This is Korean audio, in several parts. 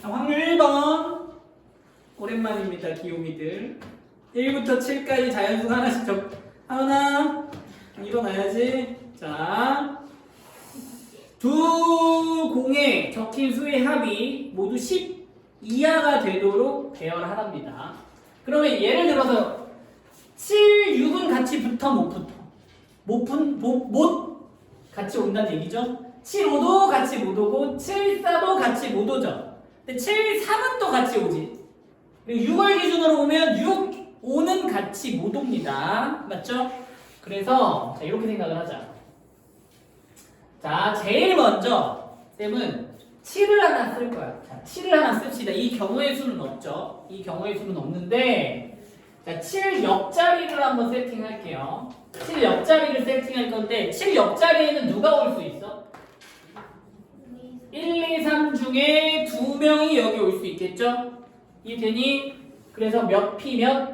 자, 확률 1번. 오랜만입니다, 귀요미들. 1부터 7까지 자연수 하나씩 하나 일어나야지. 자, 두 공에 적힌 수의 합이 모두 10 이하가 되도록 배열하랍니다. 그러면 예를 들어서 7, 6은 같이 붙어 못 붙어? 못 같이 온다는 얘기죠. 7, 5도 같이 못 오고 7, 4도 같이 못 오죠. 근데 7, 3은 또 같이 오지. 그리고 6을 기준으로 보면 6, 5는 같이 못 옵니다. 맞죠? 그래서 자, 이렇게 생각을 하자. 자, 제일 먼저 쌤은 7을 하나 쓸 거야. 자, 7을 하나 씁시다. 이 경우의 수는 없죠. 이 경우의 수는 없는데 자, 7 옆자리를 한번 세팅할게요. 7 옆자리를 세팅할 건데 7 옆자리에는 누가 올 수 있어? 1, 2, 3 중에 2명이 여기 올 수 있겠죠? 이해되니? 그래서 몇 P 몇?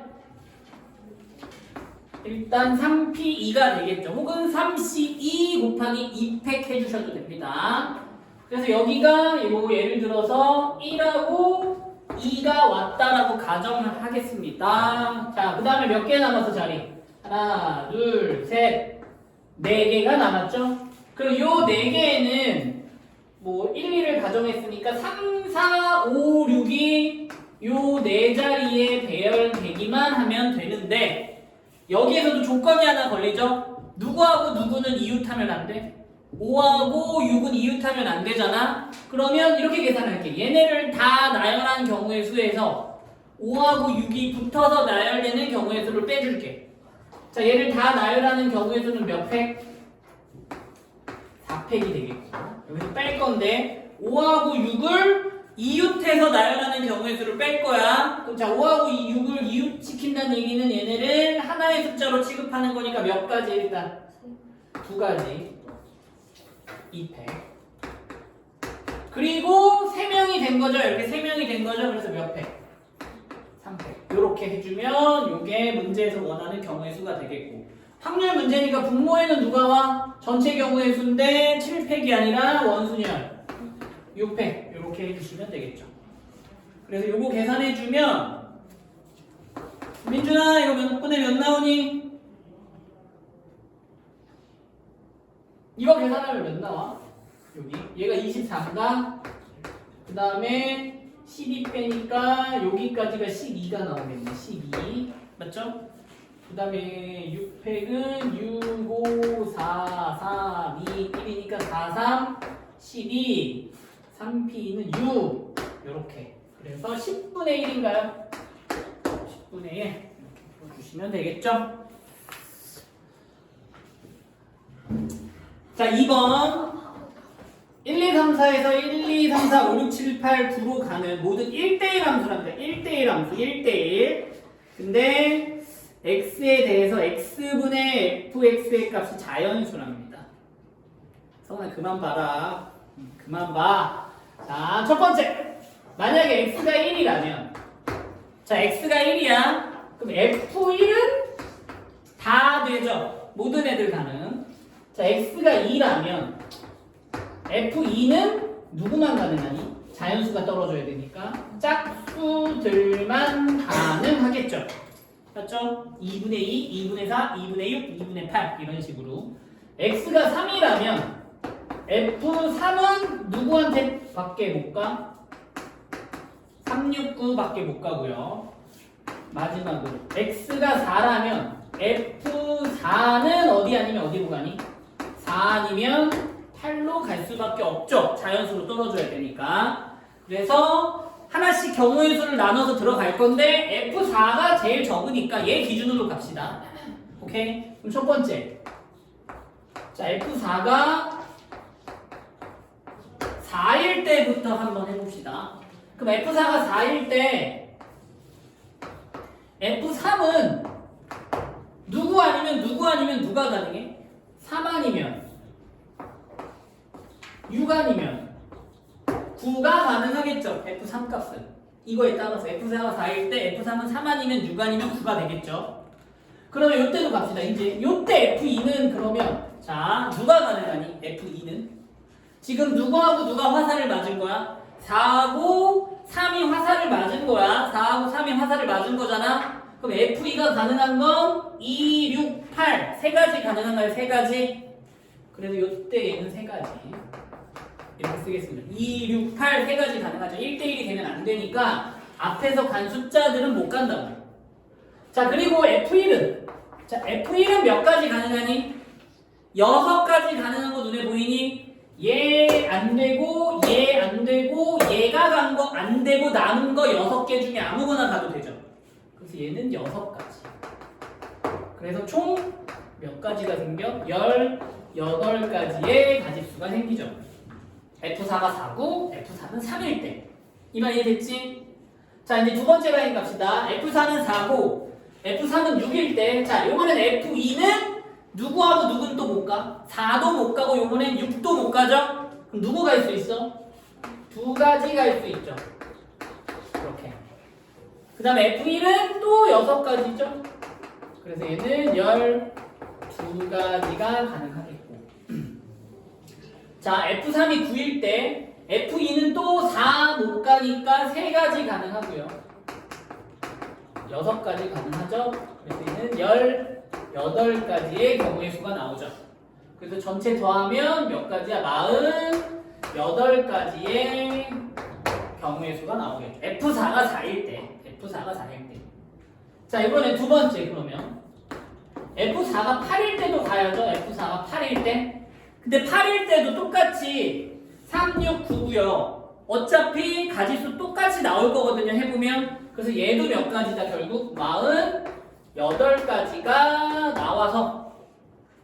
일단 3P2가 되겠죠. 혹은 3C2 곱하기 2팩 해주셔도 됩니다. 그래서 여기가 이거 예를 들어서 1하고 2가 왔다라고 가정을 하겠습니다. 자, 그 다음에 몇 개 남았어, 자리? 하나, 둘, 셋, 4개가 남았죠? 그럼 요 4개에는 뭐 1, 2를 가정했으니까 3, 4, 5, 6이 요 4자리에 배열되기만 하면 되는데 여기에서도 조건이 하나 걸리죠? 누구하고 누구는 이웃하면 안 돼? 5하고 6은 이웃하면 안 되잖아? 그러면 이렇게 계산할게. 얘네를 다 나열한 경우의 수에서 5하고 6이 붙어서 나열되는 경우의 수를 빼줄게. 자, 얘를 다 나열하는 경우의 수는 몇 팩? 4팩이 되겠고. 여기서 뺄 건데 5하고 6을 이웃해서 나열하는 경우의 수를 뺄 거야. 그럼 자, 5하고 6을 이웃시킨다는 얘기는 얘네를 하나의 숫자로 취급하는 거니까 몇 가지 일단? 2가지. 2팩. 그리고 3명이 된 거죠. 이렇게 3명이 된 거죠. 그래서 몇 팩? 3팩. 이렇게 해주면 이게 문제에서 원하는 경우의 수가 되겠고. 확률 문제니까 분모에는 누가 와? 전체 경우의 수인데 7팩이 아니라 원순열 6팩. 이렇게 해주시면 되겠죠. 그래서 요거 계산해주면 민준아 이거 몇 분의 몇 나오니? 이거 계산하면 몇 나와? 여기 얘가 23가 그 다음에 12 빼니까 여기까지가 12가 나오겠네. 12 맞죠? 그 다음에 6팩은 6, 5, 4, 3, 2, 1이니까 4, 3, 12 3P는 6 요렇게 그래서 10분의 1인가요? 10분의 1 이렇게 풀어주시면 되겠죠? 자, 2번 1, 2, 3, 4에서 1, 2, 3, 4, 5, 6, 7, 8, 9로 가는 모든 1대1 함수랍니다. 1대1 함수 1대1 근데 x에 대해서 x분의 fx의 값이 자연수랍니다. 성훈아 그만 봐라. 그만 봐. 자, 첫 번째. 만약에 x가 1이라면 자, x가 1이야. 그럼 f1은 다 되죠. 모든 애들 가능. 자, x가 2라면 f2는 누구만 가능하니? 자연수가 떨어져야 되니까 짝수들만 가능하겠죠. 맞죠? 2분의 2, 2분의 4, 2분의 6, 2분의 8 이런 식으로 x가 3이라면 F3은 누구한테 밖에 못 가? 369 밖에 못 가고요. 마지막으로 X가 4라면 F4는 어디 아니면 어디로 가니? 4 아니면 8로 갈 수밖에 없죠. 자연수로 떨어져야 되니까. 그래서 하나씩 경우의 수를 나눠서 들어갈 건데 F4가 제일 적으니까 얘 기준으로 갑시다. 오케이? 그럼 첫 번째. 자, F4가 4일 때부터 한번 해봅시다. 그럼 F4가 4일 때 F3은 누구 아니면 누가 가능해? 3 아니면 6 아니면 9가 가능하겠죠. F3 값은 이거에 따라서 F4가 4일 때 F3은 3 아니면 6 아니면 9가 되겠죠. 그러면 이때로 갑시다. 이제 이때 F2는 그러면 자 누가 가능하니? F2는 지금 누구하고 누가 화살을 맞은 거야? 4하고 3이 화살을 맞은 거야. 4하고 3이 화살을 맞은 거잖아. 그럼 F2가 가능한 건 2, 6, 8. 세 가지 가능한가요? 세 가지. 그래서 이때 얘는 세 가지. 이렇게 쓰겠습니다. 2, 6, 8 세 가지 가능하죠. 1대1이 되면 안 되니까 앞에서 간 숫자들은 못 간다고. 자, 그리고 F1은? 자, F1은 몇 가지 가능하니? 6가지 가능한 거 눈에 보이니? 얘 안 되고, 얘 안 되고, 얘가 간 거 안 되고, 남은 거 6개 중에 아무거나 가도 되죠. 그래서 얘는 6가지. 그래서 총 몇 가지가 생겨? 18가지의 가짓수가 생기죠. F4가 4고, F4는 3일 때. 이 말 이해됐지? 자, 이제 두 번째 라인 갑시다. F4는 4고, F3은 6일 때. 자, 요번엔 F2는 누구하고 누군 또 못 가? 4도 못 가고 요번엔 6도 못 가죠? 그럼 누구 갈 수 있어? 2가지 갈 수 있죠. 이렇게. 그 다음에 F1은 또 6가지죠. 그래서 얘는 12가지가 가능하겠고. 자, F3이 9일 때 F2는 또 4 못 가니까 3가지 가능하고요. 6가지 가능하죠. 그래서 얘는 18가지의 경우의 수가 나오죠. 그래서 전체 더하면 몇 가지야? 48가지의 경우의 수가 나오겠죠. F4가 4일 때. F4가 4일 때. 자, 이번에 두 번째 그러면 F4가 8일 때도 가야죠. F4가 8일 때. 근데 8일 때도 똑같이 3, 6, 9고요. 어차피 가지수 똑같이 나올 거거든요. 해보면. 그래서 얘도 몇 가지다 결국 48가지가 나와서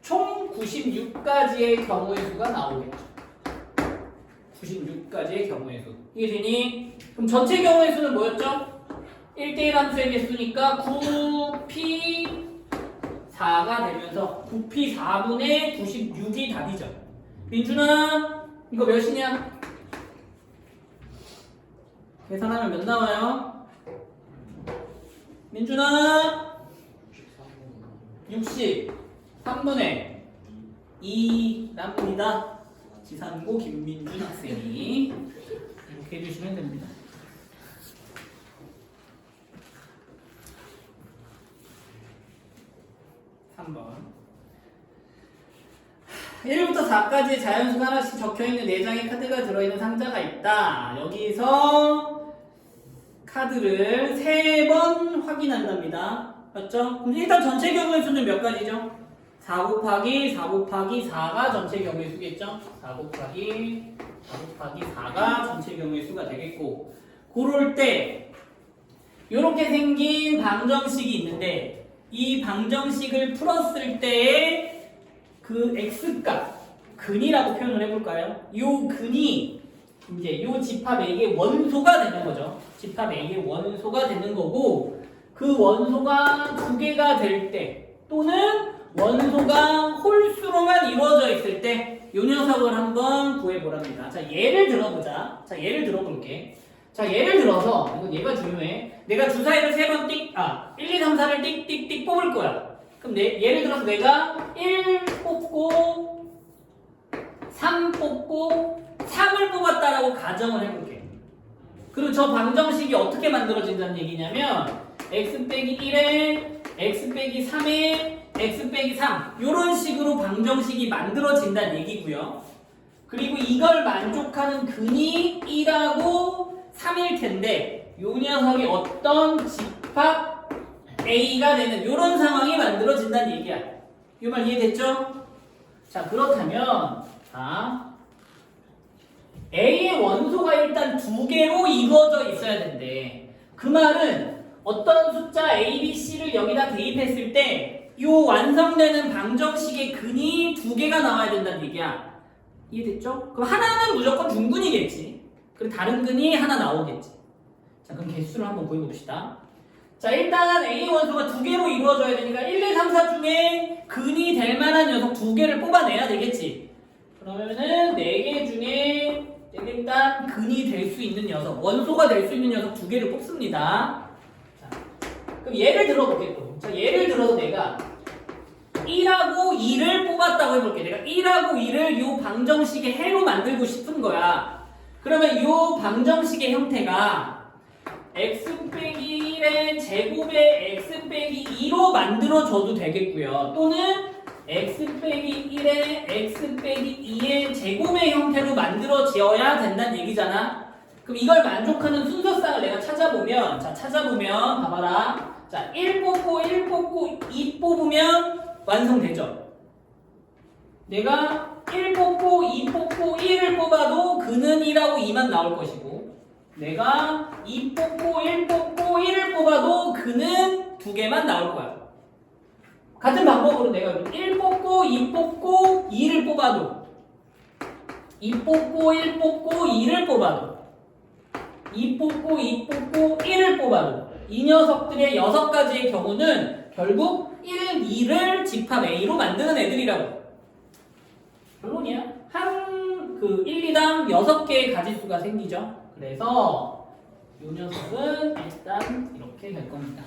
총 96가지의 경우의 수가 나오겠죠. 96가지의 경우의 수. 이게 되니? 그럼 전체 경우의 수는 뭐였죠? 1대1 함수의 개수니까 9p4가 되면서 9p4분의 96이 답이죠. 민준아, 이거 몇이냐? 계산하면 몇 나와요? 민준아, 60 3분의 2 납니다. 지상고 김민준 학생이 이렇게 해주시면 됩니다. 3번 1부터 4까지 자연수가 하나씩 적혀있는 4장의 카드가 들어있는 상자가 있다. 여기서 카드를 3번 확인한답니다. 맞죠? 그럼 일단 전체 경우의 수는 몇 가지죠? 4 곱하기 4 곱하기 4가 전체 경우의 수겠죠? 4 곱하기 4가 전체 경우의 수가 되겠고, 그럴 때 이렇게 생긴 방정식이 있는데 이 방정식을 풀었을 때의 그 x값, 근이라고 표현을 해볼까요? 요 근이 이제 요 집합 A의 원소가 되는 거죠. 집합 A의 원소가 되는 거고, 그 원소가 2개가 될 때 또는 원소가 홀수로만 이루어져 있을 때 이 녀석을 한번 구해보랍니다. 자, 예를 들어보자. 자, 예를 들어볼게. 자, 예를 들어서 이거 얘가 중요해. 내가 주사위를 3번 1, 2, 3, 4를 띡띡띡 뽑을 거야. 그럼 예를 들어서 내가 1 뽑고 3 뽑고 3을 뽑았다라고 가정을 해볼게. 그리고 저 방정식이 어떻게 만들어진다는 얘기냐면 x 빼기 1에 x 빼기 3에 x 빼기 3 이런 식으로 방정식이 만들어진다는 얘기고요. 그리고 이걸 만족하는 근이 1하고 3일 텐데 요 녀석이 어떤 집합 A가 되는 이런 상황이 만들어진다는 얘기야. 이 말 이해됐죠? 자, 그렇다면 자, A의 원소가 일단 2개로 이루어져 있어야 된대. 그 말은 어떤 숫자 A, B, C를 여기다 대입했을 때 이 완성되는 방정식의 근이 2개가 나와야 된다는 얘기야. 이해됐죠? 그럼 하나는 무조건 중근이겠지. 그리고 다른 근이 하나 나오겠지. 자, 그럼 개수를 한번 구해봅시다. 자, 일단 A 원소가 2개로 이루어져야 되니까 1, 2, 3, 4 중에 근이 될 만한 녀석 2개를 뽑아내야 되겠지. 그러면은 4개 중에 일단 근이 될 수 있는 녀석, 원소가 될 수 있는 녀석 2개를 뽑습니다. 자, 그럼 예를 들어볼게 또. 자, 예를 들어서 내가 1하고 2를 뽑았다고 해볼게. 내가 1하고 2를 이 방정식의 해로 만들고 싶은 거야. 그러면 이 방정식의 형태가 x 빼기 1의 제곱의 x 빼기 2로 만들어줘도 되겠고요. 또는 x 빼기 1의 x 빼기 2의 제곱의 형태로 만들어지어야 된다는 얘기잖아. 그럼 이걸 만족하는 순서상을 내가 찾아보면, 자, 봐봐라. 자, 1 뽑고 1 뽑고 2 뽑으면 완성되죠. 내가 1 뽑고 2 뽑고 1을 뽑아도 그는 1하고 2만 나올 것이고, 내가 2 뽑고 1 뽑고 1을 뽑아도 그는 2개만 나올 거야. 같은 방법으로 내가 1 뽑고 2 뽑고 2를 뽑아도, 2 뽑고 1 뽑고 2를 뽑아도, 2 뽑고 2 뽑고 1을 뽑아도 이 녀석들의 6가지의 경우는 결국 1, 2를 집합 A로 만드는 애들이라고. 결론이야. 그 1, 2당 6개의 가지수가 생기죠. 그래서 이 녀석은 일단 이렇게 될 겁니다.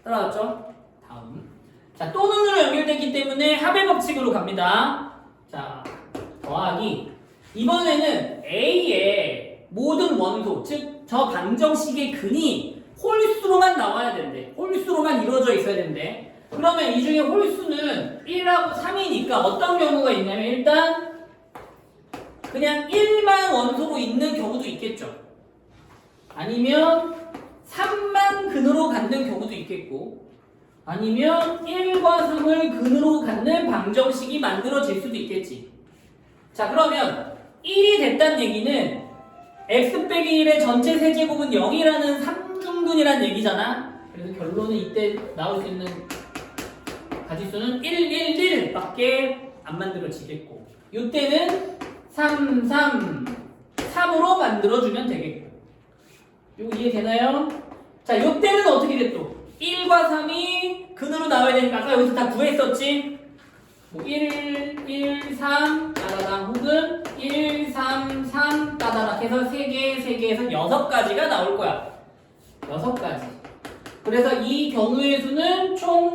따라왔죠? 다음. 자, 또는으로 연결되기 때문에 합의 법칙으로 갑니다. 자, 더하기. 이번에는 A의 모든 원소, 즉 저 방정식의 근이 홀수로만 나와야 된대. 홀수로만 이루어져 있어야 된대. 그러면 이 중에 홀수는 1하고 3이니까 어떤 경우가 있냐면 일단 그냥 1만 원소로 있는 경우도 있겠죠. 아니면 3만 근으로 갖는 경우도 있겠고, 아니면 1과 3을 근으로 갖는 방정식이 만들어질 수도 있겠지. 자, 그러면 1이 됐다는 얘기는 x 빼기 1의 전체 세제곱은 0이라는 3중근이라는 얘기잖아. 그래서 결론은 이때 나올 수 있는 가지수는 1, 1, 1밖에 안 만들어지겠고, 이때는 3, 3, 3으로 만들어주면 되겠고. 이거 이해되나요? 자, 이때는 어떻게 돼 또? 1과 3이 근으로 나와야 되니까 아까 여기서 다 구했었지? 뭐 1, 1, 3 따다당 혹은 1, 3, 3 따다락 해서 3개에서 6가지가 나올 거야. 6가지. 그래서 이 경우의 수는 총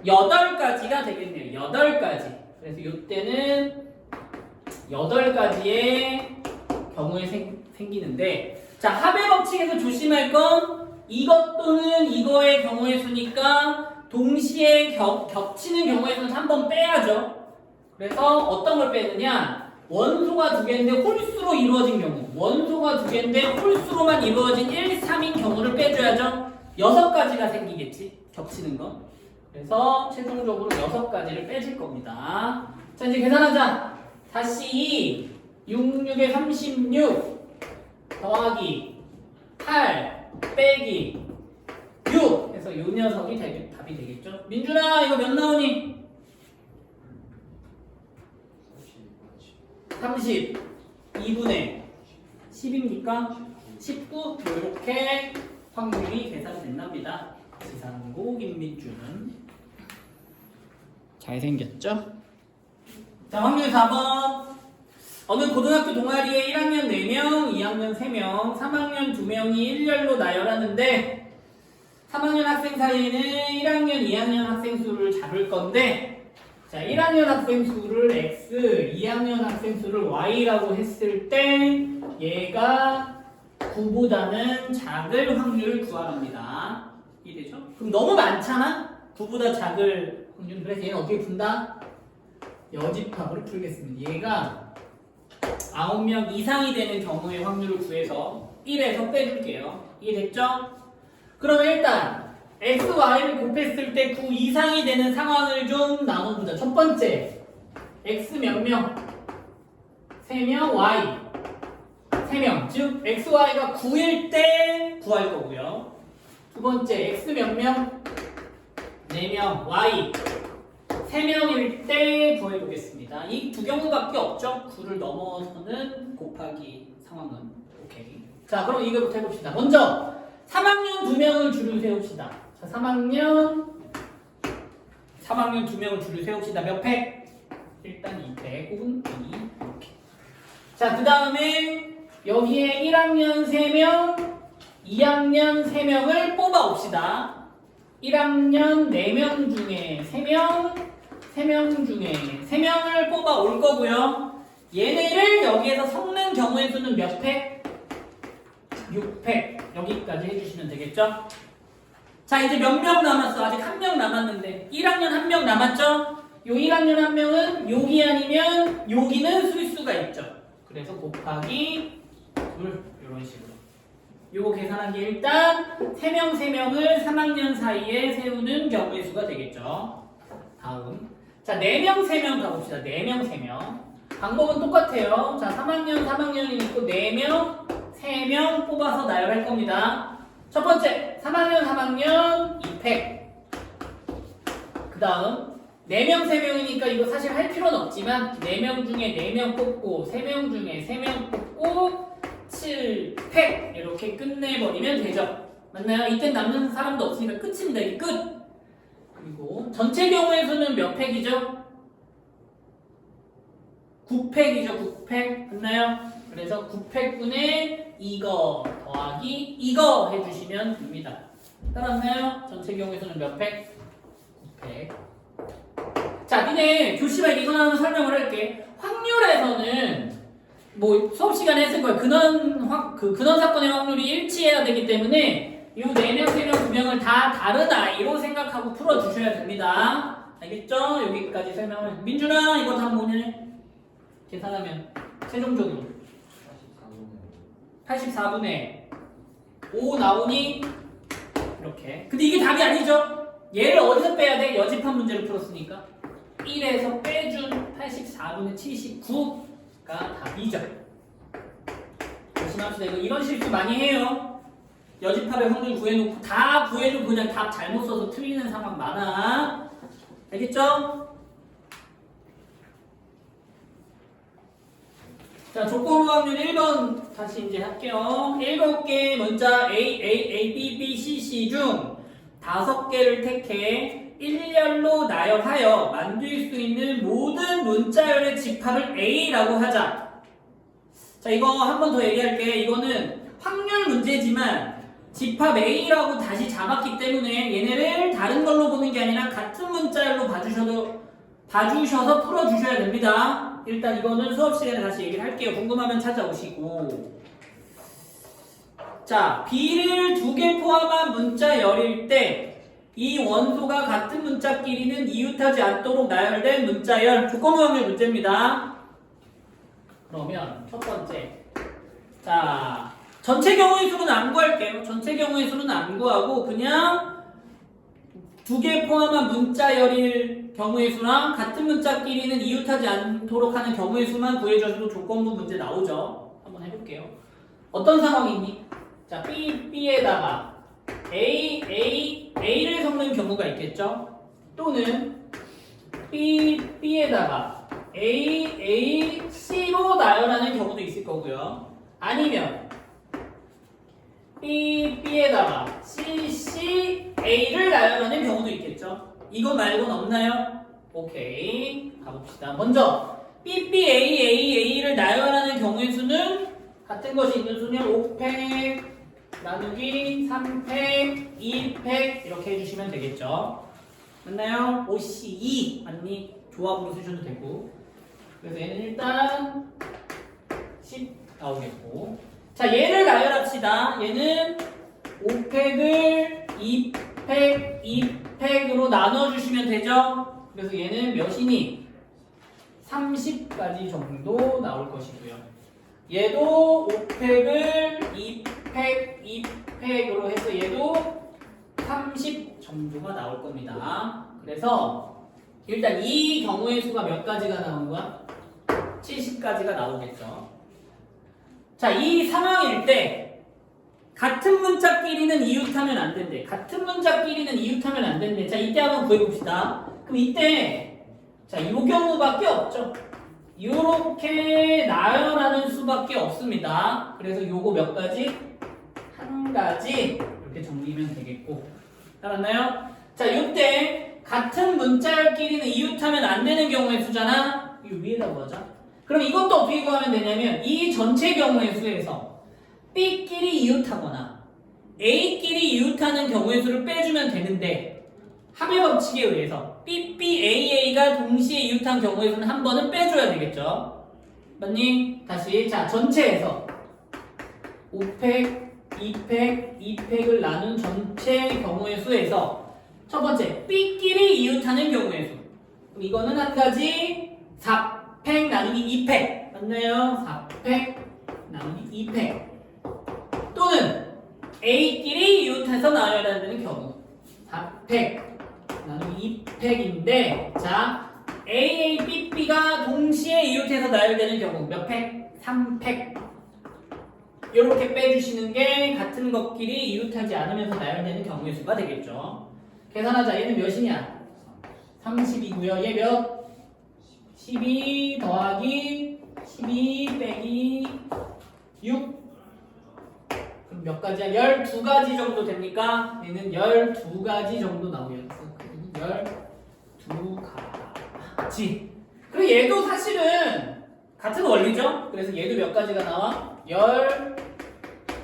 8가지가 되겠네요. 8가지. 그래서 이때는 8가지의 경우에 생기는데, 자, 합의 법칙에서 조심할 건 이것 또는 이거의 경우의 수니까 동시에 겹치는 경우의 수는 한 번 빼야죠. 그래서 어떤 걸 빼느냐? 원소가 2개인데 홀수로 이루어진 경우, 원소가 2개인데 홀수로만 이루어진 1, 3인 경우를 빼줘야죠. 6가지가 생기겠지, 겹치는 거. 그래서 최종적으로 6가지를 빼줄 겁니다. 자, 이제 계산하자. 다시 6, 6에 36 더하기 8 빼기 6 해서 이 녀석이 답이 되겠죠. 민준아, 이거 몇 나오니? 30 2분의 10입니까? 19. 이렇게 확률이 계산된답니다. 지상고 김민준은 잘생겼죠? 자, 확률 4번. 어느 고등학교 동아리에 1학년 4명, 2학년 3명, 3학년 2명이 일렬로 나열하는데 3학년 학생 사이에는 1학년, 2학년 학생 수를 잡을 건데, 자, 1학년 학생 수를 x, 2학년 학생 수를 y라고 했을 때 얘가 9보다는 작을 확률을 구하랍니다. 이해되죠? 그럼 너무 많잖아? 9보다 작을 확률. 그래서 얘는 어떻게 푼다? 여집합으로 풀겠습니다. 얘가 9명 이상이 되는 경우의 확률을 구해서 1에서 빼줄게요. 이해됐죠? 그럼 일단 x, y를 곱했을 때 9 이상이 되는 상황을 좀 나눠보자. 첫 번째, x 몇 명? 3명, y 3명. 즉 x, y가 9일 때 구할 거고요. 두 번째, x 몇 명? 4명, y 3명일 때 구해보겠습니다. 이 두 경우밖에 없죠. 9를 넘어서는 곱하기 상황은. 오케이. 자, 그럼 이거부터 해봅시다. 먼저 3학년 2명을 줄을 세웁시다. 자, 3학년 2명을 줄을 세웁시다. 몇 팩? 일단 2팩 혹은 2 이렇게. 자, 그 다음에 여기에 1학년 3명, 2학년 3명을 뽑아옵시다. 1학년 4명 중에 3명, 3명 중에 3명을 뽑아올 거고요. 얘네를 여기에서 섞는 경우의 수는 몇 팩? 600 여기까지 해주시면 되겠죠? 자 이제 몇 명 남았어? 아직 한 명 남았는데 1학년 한 명 남았죠? 요 1학년 한 명은 여기 아니면 여기는 쓸 수가 있죠. 그래서 곱하기 2 이런 식으로 요거 계산한 게 일단 3명을 3학년 사이에 세우는 경우의 수가 되겠죠. 다음 자 4명 3명 가봅시다. 4명 3명 방법은 똑같아요. 자 3학년이 있고 4명 3명 뽑아서 나열할 겁니다. 첫 번째 3학년 200 그 다음 4명 3명이니까 이거 사실 할 필요는 없지만 4명 중에 4명 뽑고 3명 중에 3명 뽑고 700 이렇게 끝내버리면 되죠. 맞나요? 이때 남는 사람도 없으니까 끝입니다. 이게 끝. 그리고 전체 경우의 수는 몇 팩이죠? 9팩이죠. 9팩 맞나요? 그래서 9팩분의 이거 더하기 이거 해주시면 됩니다. 따라왔나요? 전체 경우의 수는 몇 팩? 9팩. 자, 니네 교시발 이거 나오는 설명을 할게. 확률에서는 뭐 수업 시간에 했을 거예요. 근원 사건의 확률이 일치해야 되기 때문에 이 4명, 3명, 2명을 다 다른 아이로 생각하고 풀어주셔야 됩니다. 알겠죠? 여기까지 설명을. 민준아, 이거 다 뭐냐? 계산하면 최종적으로 84분의 5 나오니 이렇게. 근데 이게 답이 아니죠? 얘를 어디서 빼야 돼? 여집합 문제를 풀었으니까 1에서 빼준 84분의 79가 답이죠. 열심히 합시다. 이런 실수 많이 해요. 여집합의 확률 구해놓고 다 구해주고 그냥 답 잘못 써서 틀리는 상황 많아. 알겠죠? 자, 조건부 확률 1번 다시 이제 할게요. 7개의 문자 A, B, C, C 중 5개를 택해 일렬로 나열하여 만들 수 있는 모든 문자열의 집합을 A라고 하자. 자, 이거 한 번 더 얘기할게. 이거는 확률 문제지만 집합 A라고 다시 잡았기 때문에 얘네를 다른 걸로 보는 게 아니라 같은 문자열로 봐주셔서 풀어주셔야 됩니다. 일단 이거는 수업 시간에 다시 얘기를 할게요. 궁금하면 찾아오시고. 자, B를 2개 포함한 문자열일 때 이 원소가 같은 문자끼리는 이웃하지 않도록 나열된 문자열 조건부 확률 문제입니다. 그러면 첫 번째, 자 전체 경우의 수는 안 구할게요. 전체 경우의 수는 안 구하고 그냥 2개 포함한 문자열일 경우의 수랑 같은 문자끼리는 이웃하지 않도록 하는 경우의 수만 구해줘도 조건부 문제 나오죠. 한번 해볼게요. 어떤 상황이니? 자, B에다가 A를 섞는 경우가 있겠죠? 또는 B에다가 C로 나열하는 경우도 있을 거고요. 아니면 B에다가 A를 나열하는 경우도 있겠죠? 이거 말고는 없나요? 오케이, 가봅시다. 먼저 A를 나열하는 경우의 수는 같은 것이 있는 수는 5팩 나누기 3팩, 2팩 이렇게 해주시면 되겠죠? 맞나요? OC2 맞니? 조합으로 쓰셔도 되고. 그래서 얘는 일단 10 나오겠고. 자, 얘를 나열합시다. 얘는 5팩을 2팩, 2팩으로 나눠주시면 되죠? 그래서 얘는 몇이니? 30까지 정도 나올 것이고요. 얘도 5팩을 2팩, 2팩으로 해서 얘도 30 정도가 나올 겁니다. 그래서 일단 이 경우의 수가 몇 가지가 나오는 거야? 70가지가 나오겠죠. 자, 이 상황일 때 같은 문자끼리는 이웃하면 안 된대. 같은 문자끼리는 이웃하면 안 된대. 자, 이때 한번 구해봅시다. 그럼 이때 자, 이 경우밖에 없죠. 이렇게 나열하는 수밖에 없습니다. 그래서 요거 몇 가지? 한 가지 이렇게 정리하면 되겠고. 알았나요? 자, 이때 같은 문자끼리는 이웃하면 안 되는 경우의 수잖아. 이 위에다 보자. 그럼 이것도 어떻게 구하면 되냐면 이 전체 경우의 수에서 B끼리 이웃하거나 A끼리 이웃하는 경우의 수를 빼주면 되는데 합의 법칙에 의해서 AA가 동시에 이웃한 경우의 수는 한 번은 빼줘야 되겠죠. 맞니? 다시 자 전체에서 5팩, 2팩, 2팩을 나눈 전체 경우의 수에서 첫 번째, B끼리 이웃하는 경우의 수. 그럼 이거는 한 가지 4팩 나누기 2팩. 맞나요? 4팩 나누기 2팩. 또는 A끼리 이웃해서 나눠야 되는 경우. 4팩 나누기 2팩인데, 자, A, B, B가 동시에 이웃해서 나열되는 경우 몇 팩? 3팩. 이렇게 빼주시는 게 같은 것끼리 이웃하지 않으면서 나열되는 경우의 수가 되겠죠. 계산하자. 얘는 몇이냐? 30이고요. 얘 몇? 12 더하기 12 빼기 6. 그럼 몇 가지야? 12가지 정도 됩니까? 얘는 12가지 정도 나오겠어. 12가지. 그리고 얘도 사실은 같은 원리죠? 그래서 얘도 몇 가지가 나와?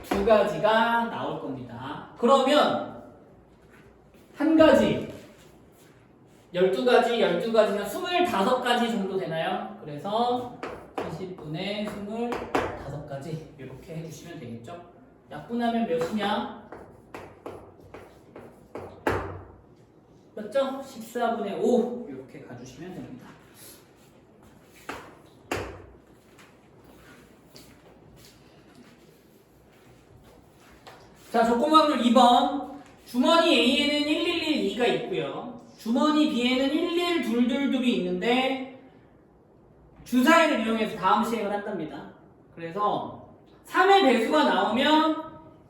12가지가 나올 겁니다. 그러면 한 가지 12가지, 12가지면 25가지 정도 되나요? 그래서 20분의 25가지 이렇게 해주시면 되겠죠? 약분하면 몇이냐? 맞죠? 14분의 5 이렇게 가주시면 됩니다. 자, 조건 확률 2번. 주머니 A에는 1112가 있고요. 주머니 B에는 11222이 있는데 주사위를 이용해서 다음 시행을 한답니다. 그래서 3의 배수가 나오면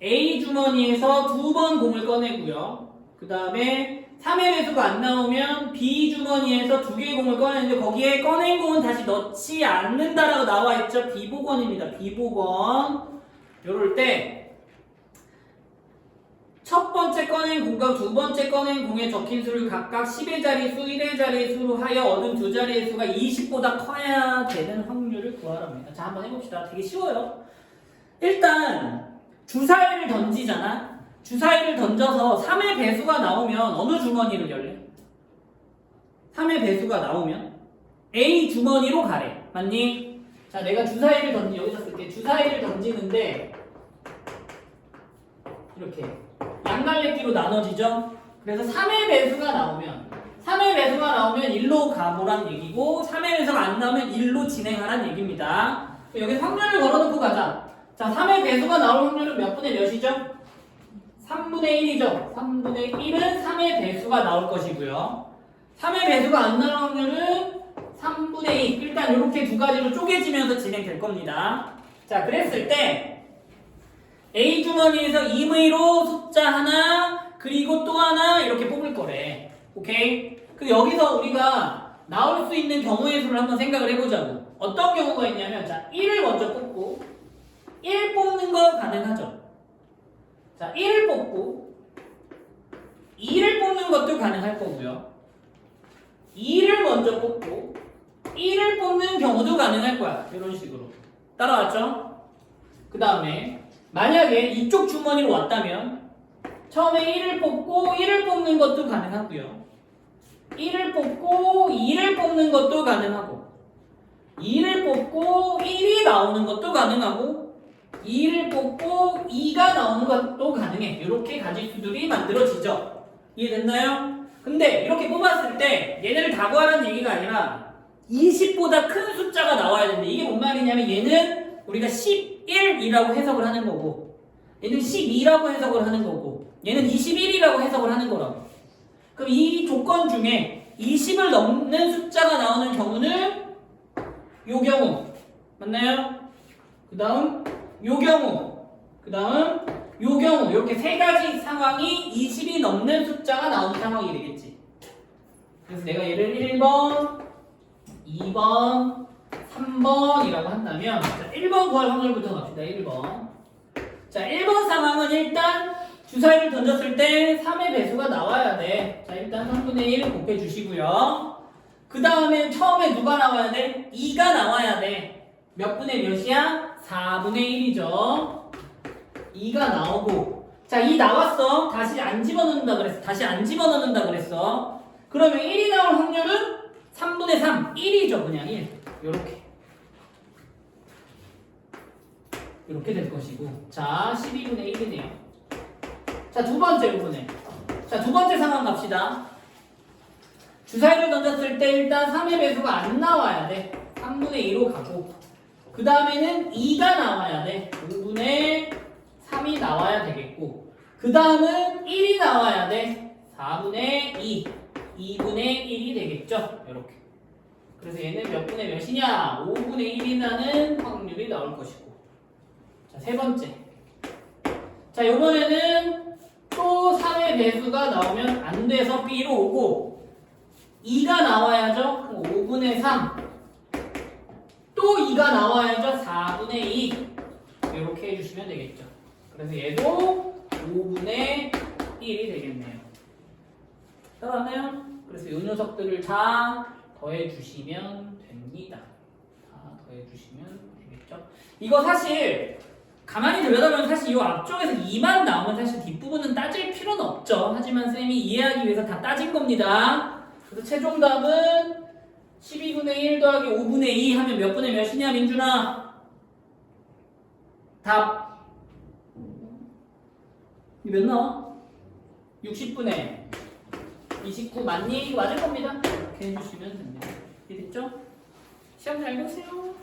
A 주머니에서 2번 공을 꺼내고요. 그 다음에 3의 배수가 안 나오면 B 주머니에서 2개의 공을 꺼내는데 거기에 꺼낸 공은 다시 넣지 않는다라고 나와 있죠. 비보건입니다. 비보건. 요럴 때 첫 번째 꺼낸 공과 두 번째 꺼낸 공에 적힌 수를 각각 10의 자리수, 1의 자리수로 하여 얻은 두 자리의 수가 20보다 커야 되는 확률을 구하랍니다. 자, 한번 해봅시다. 되게 쉬워요. 일단 주사위를 던지잖아. 주사위를 던져서 3의 배수가 나오면 어느 주머니를 열래? 3의 배수가 나오면 A 주머니로 가래. 맞니? 자, 내가 주사위를 여기서 쓸게. 주사위를 던지는데 이렇게 양갈래기로 나눠지죠? 그래서 3의 배수가 나오면 1로 가보란 얘기고 3의 배수가 안 나오면 1로 진행하란 얘기입니다. 여기서 확률을 걸어놓고 가자. 자, 3의 배수가 나올 확률은 몇 분의 몇이죠? 3분의 1이죠. 3분의 1은 3의 배수가 나올 것이고요. 3의 배수가 안 나올 확률은 3분의 2. 일단 이렇게 두 가지로 쪼개지면서 진행될 겁니다. 자, 그랬을 때 A 주머니에서 임의로 숫자 하나 그리고 또 하나 이렇게 뽑을 거래. 오케이? 그 여기서 우리가 나올 수 있는 경우의 수를 한번 생각을 해보자고. 어떤 경우가 있냐면, 자, 1을 먼저 뽑고 1 뽑는 거 가능하죠. 자, 1을 뽑고 2를 뽑는 것도 가능할 거고요. 2를 먼저 뽑고 1을 뽑는 경우도 가능할 거야. 이런 식으로. 따라왔죠? 그 다음에 만약에 이쪽 주머니로 왔다면 처음에 1을 뽑고 1을 뽑는 것도 가능하고요. 1을 뽑고 2를 뽑는 것도 가능하고 2를 뽑고 1이 나오는 것도 가능하고 2를 뽑고 2가 나오는 것도 가능해. 이렇게 가지수들이 만들어지죠. 이해됐나요? 근데 이렇게 뽑았을 때 얘네를 다 구하라는 얘기가 아니라 20보다 큰 숫자가 나와야 되는데 이게 뭔 말이냐면 얘는 우리가 11이라고 해석을 하는 거고 얘는 12라고 해석을 하는 거고 얘는 21이라고 해석을 하는 거라고. 그럼 이 조건 중에 20을 넘는 숫자가 나오는 경우는 요 경우 맞나요? 그 다음 요 경우 그 다음 요 경우 이렇게 세 가지 상황이 20이 넘는 숫자가 나오는 상황이 되겠지. 그래서 내가 얘를 1번 2번 3번이라고 한다면 자, 1번 구할 확률부터 갑시다. 1번. 자, 1번 상황은 일단 주사위를 던졌을 때 3의 배수가 나와야 돼. 자, 일단 3분의 1 곱해주시고요. 그 다음에 처음에 누가 나와야 돼? 2가 나와야 돼. 몇 분의 몇이야? 4분의 1이죠. 2가 나오고 자, 2 나왔어. 다시 안 집어넣는다 그랬어. 그러면 1이 나올 확률은 3분의 3, 1이죠. 그냥 1. 요렇게 이렇게 될 것이고. 자, 12분의 1이네요. 자, 두 번째 부분에. 자, 두 번째 상황 갑시다. 주사위를 던졌을 때 일단 3의 배수가 안 나와야 돼. 3분의 2로 가고. 그 다음에는 2가 나와야 돼. 5분의 3이 나와야 되겠고. 그 다음은 1이 나와야 돼. 4분의 2. 2분의 1이 되겠죠. 이렇게. 그래서 얘는 몇 분의 몇이냐? 5분의 1이 나는 확률이 나올 것이고. 자, 세 번째. 자, 이번에는 또 3의 배수가 나오면 안 돼서 B로 오고 2가 나와야죠. 그럼 5분의 3. 또 2가 나와야죠. 4분의 2. 이렇게 해주시면 되겠죠. 그래서 얘도 5분의 1이 되겠네요. 따라왔나요? 그래서 이 녀석들을 다 더해주시면 됩니다. 다 더해주시면 되겠죠. 이거 사실 가만히 들여다보면 사실 이 앞쪽에서 2만 나오면 사실 뒷부분은 따질 필요는 없죠. 하지만 쌤이 이해하기 위해서 다 따진 겁니다. 그래서 최종 답은 12분의 1 더하기 5분의 2 하면 몇 분의 몇이냐, 민준아? 답. 이 몇 나와? 60분의 29 맞니? 맞을 겁니다. 이렇게 해주시면 됩니다. 이해됐죠? 시험 잘 보세요.